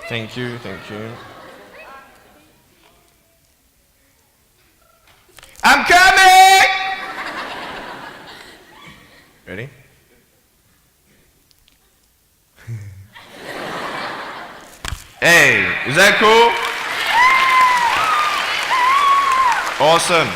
Thank you, thank you. I'm coming! Ready? Hey, is that cool? Awesome.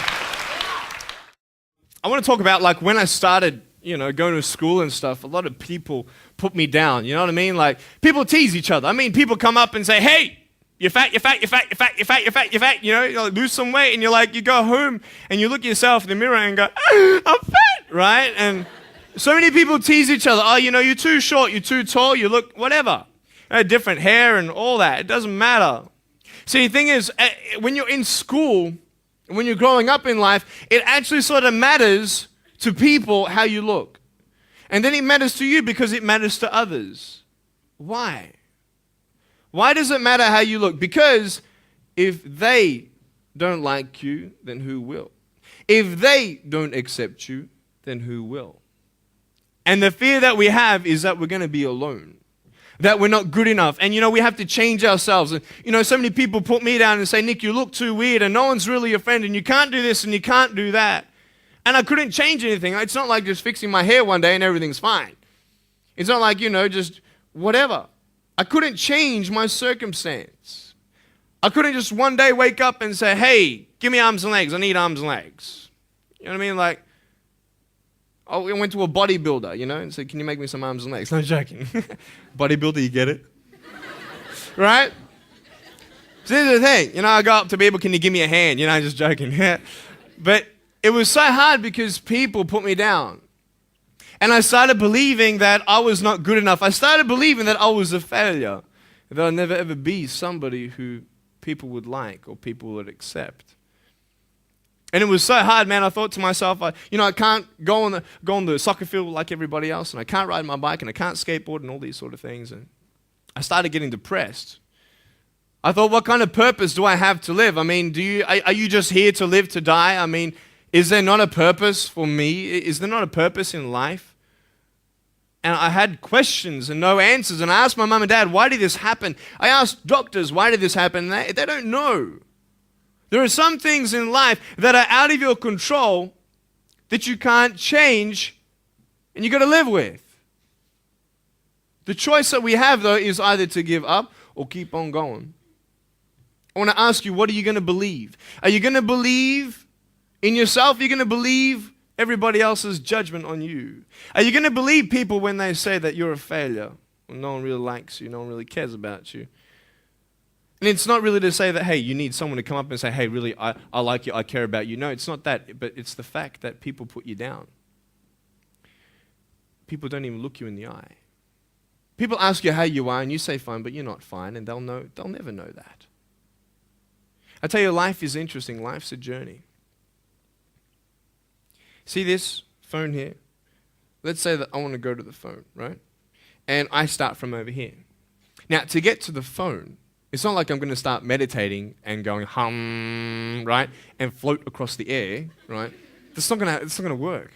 I want to talk about like when I started, going to school and stuff, a lot of people put me down, you know what I mean? Like people tease each other. I mean, people come up and say, hey, you're fat, you're fat, you're fat, you're fat, you're fat, you're fat, you're fat, you like, lose some weight, and you're like, you go home and you look at yourself in the mirror and go, I'm fat, right? And so many people tease each other. Oh, you're too short, you're too tall, you look whatever. Different hair and all that. It doesn't matter. See, the thing is, when you're in school, when you're growing up in life, it actually sort of matters to people how you look. And then it matters to you because it matters to others. Why? Why does it matter how you look? Because if they don't like you, then who will? If they don't accept you, then who will? And the fear that we have is that we're going to be alone. That we're not good enough. And we have to change ourselves. And so many people put me down and say, Nick, you look too weird and no one's really your friend and you can't do this and you can't do that. And I couldn't change anything. It's not like just fixing my hair one day and everything's fine. It's not like, just whatever. I couldn't change my circumstance. I couldn't just one day wake up and say, hey, give me arms and legs. I need arms and legs. You know what I mean? Like, I went to a bodybuilder, and said, can you make me some arms and legs? No, joking. Bodybuilder, you get it? Right? So here's the thing. I go up to people, can you give me a hand? Just joking. But it was so hard because people put me down. And I started believing that I was not good enough. I started believing that I was a failure. That I'd never ever be somebody who people would like or people would accept. And it was so hard, man. I thought to myself, I can't go on the soccer field like everybody else, and I can't ride my bike, and I can't skateboard, and all these sort of things. And I started getting depressed. I thought, what kind of purpose do I have to live? I mean, are you just here to live to die? I mean, is there not a purpose for me? Is there not a purpose in life? And I had questions and no answers. And I asked my mum and dad, why did this happen? I asked doctors, why did this happen? And they don't know. There are some things in life that are out of your control that you can't change and you got to live with. The choice that we have, though, is either to give up or keep on going. I want to ask you, what are you going to believe? Are you going to believe in yourself? Are you going to believe everybody else's judgment on you? Are you going to believe people when they say that you're a failure? Well, no one really likes you, no one really cares about you. And it's not really to say that, hey, you need someone to come up and say, hey, really, I like you, I care about you. No, it's not that, but it's the fact that people put you down. People don't even look you in the eye. People ask you how you are, and you say fine, but you're not fine, and they'll never know that. I tell you, life is interesting. Life's a journey. See this phone here? Let's say that I want to go to the phone, right? And I start from over here. Now, to get to the phone, it's not like I'm going to start meditating and going hum, right, and float across the air, right? It's not going to work.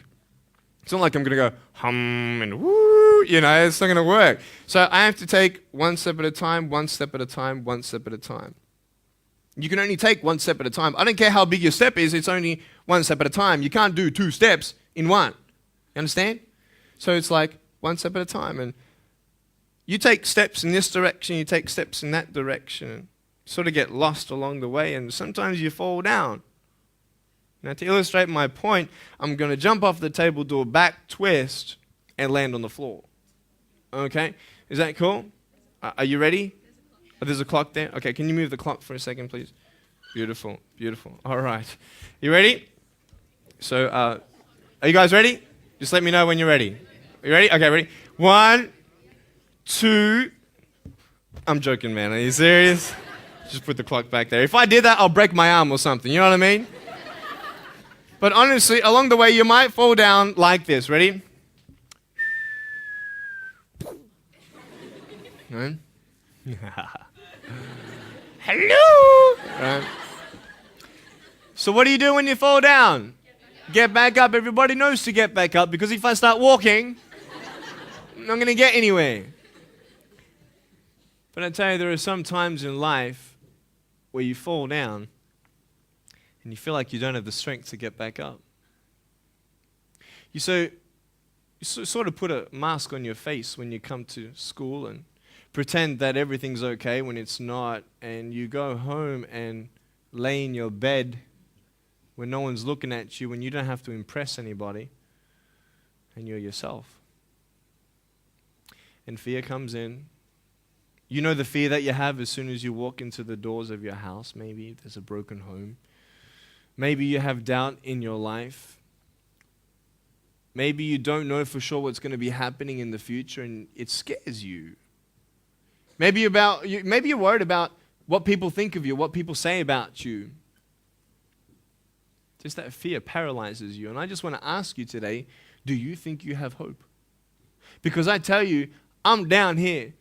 It's not like I'm going to go hum and woo, it's not going to work. So I have to take one step at a time, one step at a time, one step at a time. You can only take one step at a time. I don't care how big your step is, it's only one step at a time. You can't do two steps in one. You understand? So it's like one step at a time. And you take steps in this direction, you take steps in that direction, sort of get lost along the way, and sometimes you fall down. Now, to illustrate my point, I'm going to jump off the table, do a back twist, and land on the floor. Okay? Is that cool? Are you ready? Oh, there's a clock there? Okay, can you move the clock for a second, please? Beautiful, beautiful. All right. You ready? So, are you guys ready? Just let me know when you're ready. Are you ready? Okay, ready? 1, 2. I'm joking, man. Are you serious? Just put the clock back there. If I did that, I'll break my arm or something. You know what I mean? But honestly, along the way, you might fall down like this. Ready? Right? Hello! Right. So what do you do when you fall down? Get back up. Everybody knows to get back up, because if I start walking, I'm not going to get anywhere. But I tell you, there are some times in life where you fall down and you feel like you don't have the strength to get back up. You sort of put a mask on your face when you come to school and pretend that everything's okay when it's not, and you go home and lay in your bed when no one's looking at you, when you don't have to impress anybody, and you're yourself. And fear comes in. You know the fear that you have as soon as you walk into the doors of your house. Maybe there's a broken home. Maybe you have doubt in your life. Maybe you don't know for sure what's going to be happening in the future, and it scares you. Maybe you're worried about what people think of you, what people say about you. Just that fear paralyzes you. And I just want to ask you today, do you think you have hope? Because I tell you, I'm down here,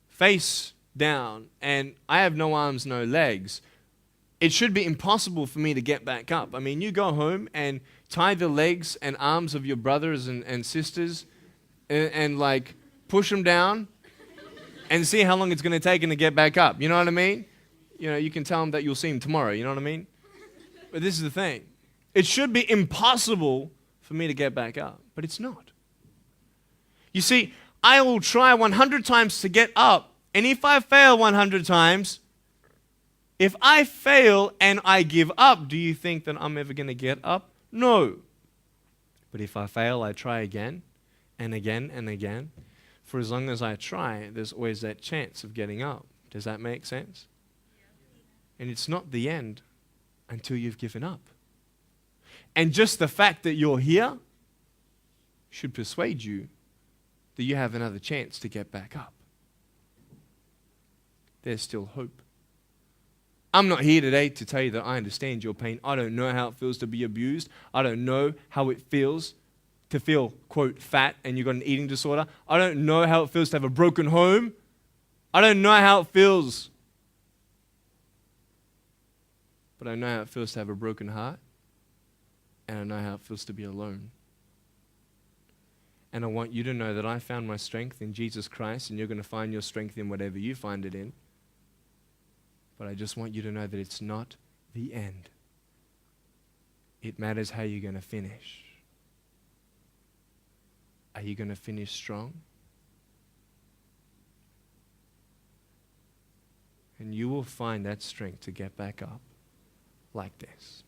face down, and I have no arms, no legs. It should be impossible for me to get back up. I mean, you go home and tie the legs and arms of your brothers and sisters and like push them down and see how long it's going to take them to get back up. You know what I mean? You know, you can tell them that you'll see them tomorrow. You know what I mean? But this is the thing. It should be impossible for me to get back up, but it's not. You see, I will try 100 times to get up, and if I fail 100 times, if I fail and I give up, do you think that I'm ever going to get up? No. But if I fail, I try again and again and again. For as long as I try, there's always that chance of getting up. Does that make sense? And it's not the end until you've given up. And just the fact that you're here should persuade you that you have another chance to get back up. There's still hope. I'm not here today to tell you that I understand your pain. I don't know how it feels to be abused. I don't know how it feels to feel, quote, fat and you've got an eating disorder. I don't know how it feels to have a broken home. I don't know how it feels. But I know how it feels to have a broken heart. And I know how it feels to be alone. And I want you to know that I found my strength in Jesus Christ, and you're going to find your strength in whatever you find it in. But I just want you to know that it's not the end. It matters how you're going to finish. Are you going to finish strong? And you will find that strength to get back up like this.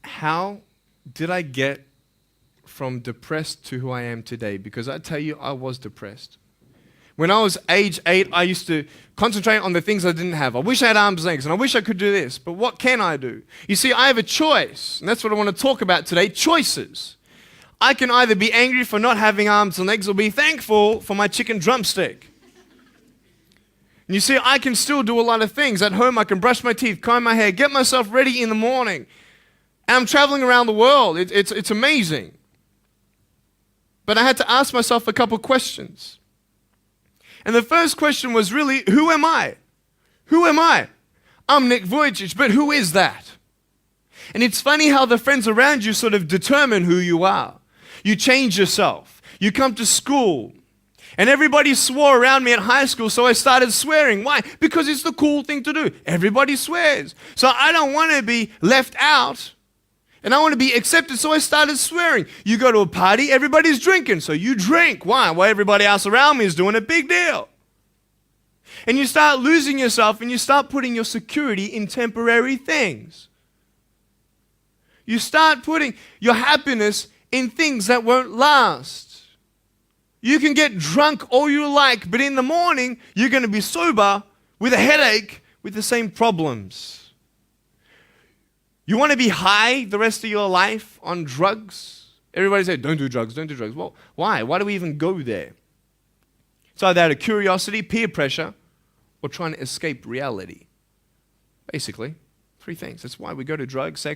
How did I get from depressed to who I am today? Because I tell you, I was depressed. When I was age 8, I used to concentrate on the things I didn't have. I wish I had arms and legs, and I wish I could do this, but what can I do? You see, I have a choice, and that's what I want to talk about today, choices. I can either be angry for not having arms and legs or be thankful for my chicken drumstick. And you see, I can still do a lot of things. At home, I can brush my teeth, comb my hair, get myself ready in the morning. And I'm traveling around the world. It's amazing. But I had to ask myself a couple questions. And the first question was really, who am I? Who am I? I'm Nick Vujicic, but who is that? And it's funny how the friends around you sort of determine who you are. You change yourself. You come to school. And everybody swore around me at high school, so I started swearing. Why? Because it's the cool thing to do. Everybody swears. So I don't want to be left out. And I want to be accepted, so I started swearing. You go to a party, everybody's drinking, so you drink. Why? Well, everybody else around me is doing a big deal. And you start losing yourself, and you start putting your security in temporary things. You start putting your happiness in things that won't last. You can get drunk all you like, but in the morning, you're going to be sober with a headache with the same problems. You want to be high the rest of your life on drugs? Everybody says, don't do drugs, don't do drugs. Well, why? Why do we even go there? It's either out of curiosity, peer pressure, or trying to escape reality. Basically, three things. That's why we go to drugs, sex,